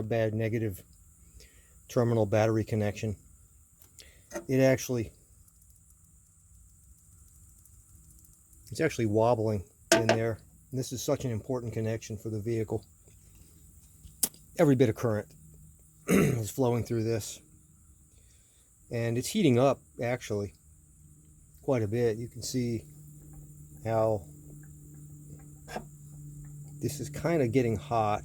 bad negative terminal battery connection. It's actually wobbling in there. And this is such an important connection for the vehicle. Every bit of current is flowing through this. And it's heating up, actually, quite a bit. You can see how this is kind of getting hot.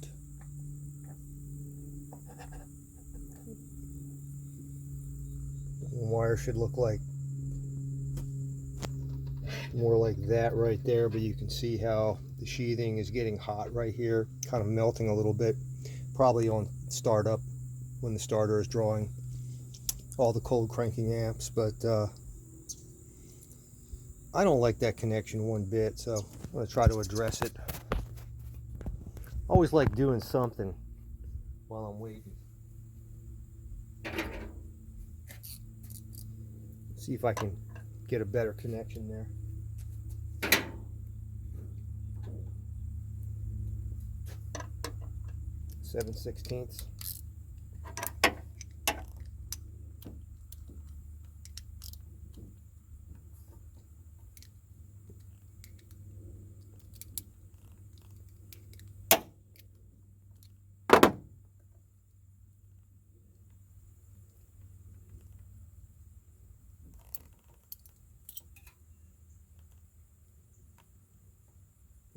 The wire should look like more like that right there, but you can see how the sheathing is getting hot right here, kind of melting a little bit, probably on startup when the starter is drawing all the cold cranking amps. But I don't like that connection one bit, so I'm going to try to address it. Always like doing something while I'm waiting. See if I can get a better connection there. Seven sixteenths.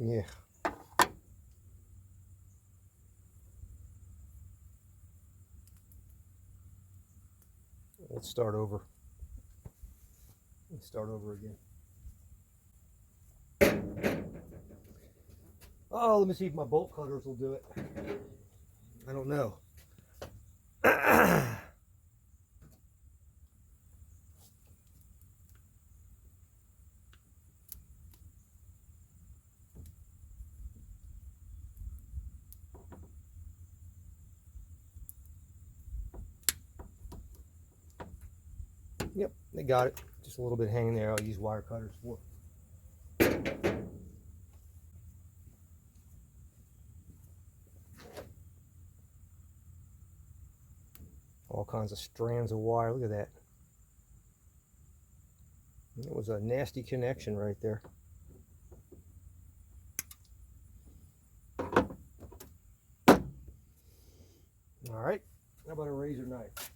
Yeah. Let's start over. Let's start over again. Oh, let me see if my bolt cutters will do it. I don't know. Yep, they got it. Just a little bit hanging there. I'll use wire cutters for. All kinds of strands of wire. Look at that. It was a nasty connection right there. All right, how about a razor knife?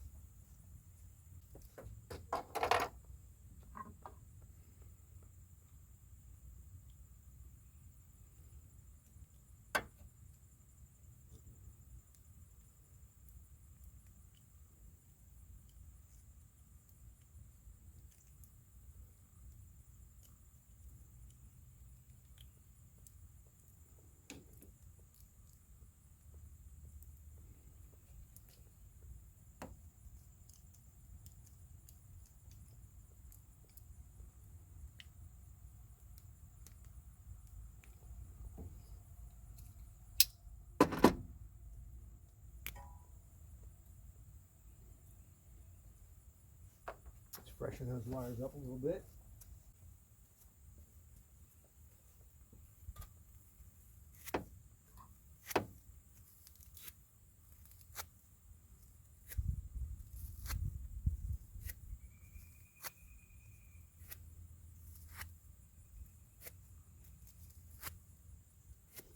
Let's freshen those wires up a little bit.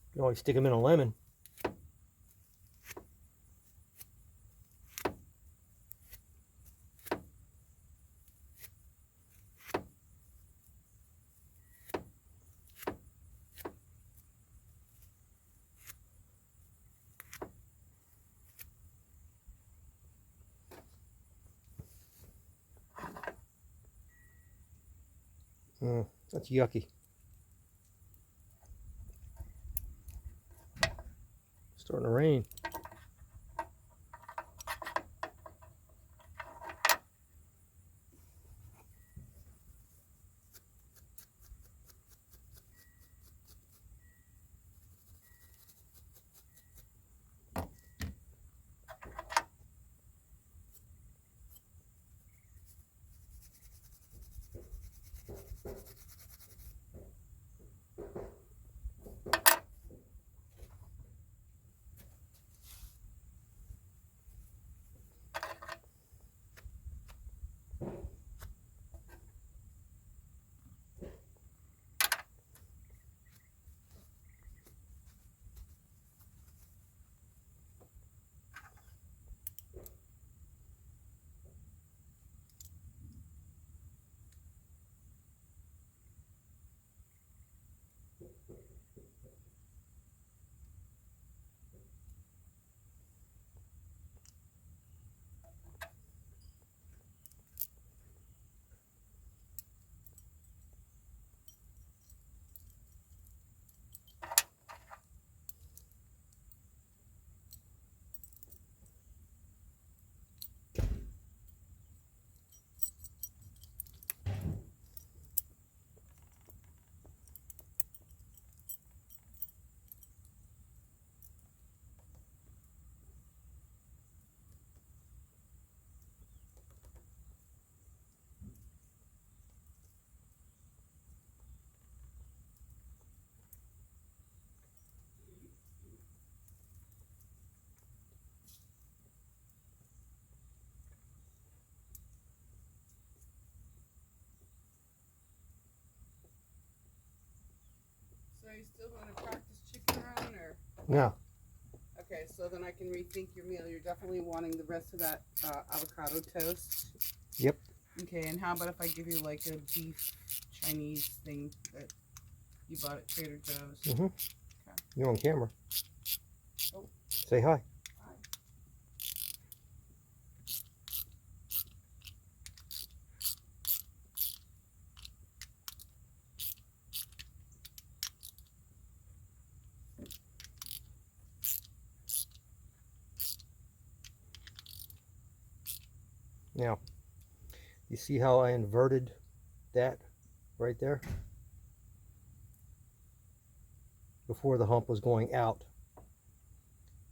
You can always stick them in a lemon. That's yucky. Starting to rain. still going to practice chicken around, or? No. Okay, so then I can rethink your meal. You're definitely wanting the rest of that avocado toast. Yep. Okay, and how about if I give you like a beef Chinese thing that you bought at Trader Joe's? Mm-hmm. Okay. You're on camera. Oh. Say hi. Hi. Now, you see how I inverted that right there? Before the hump was going out.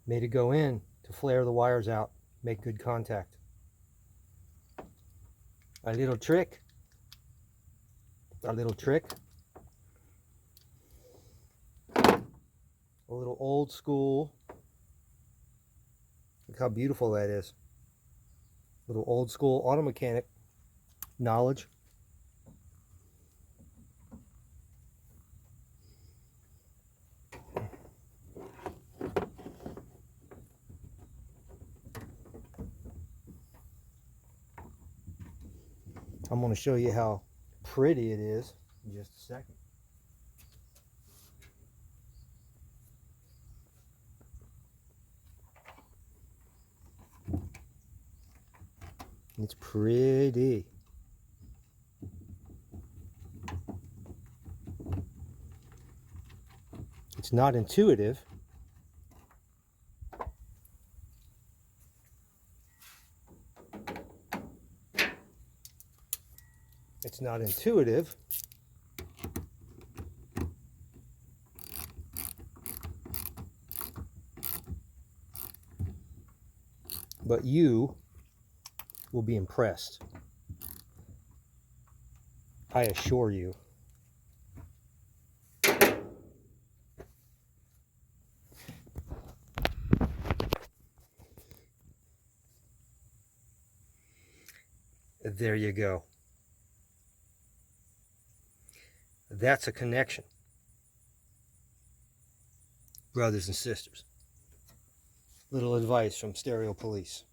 Made it go in to flare the wires out, make good contact. A little trick. A little old school. Look how beautiful that is. Little old school auto mechanic knowledge. I'm going to show you how pretty it is in just a second. It's pretty. It's not intuitive. It's not intuitive. But you will be impressed. I assure you. There you go. That's a connection, brothers and sisters. Little advice from Stereo Police.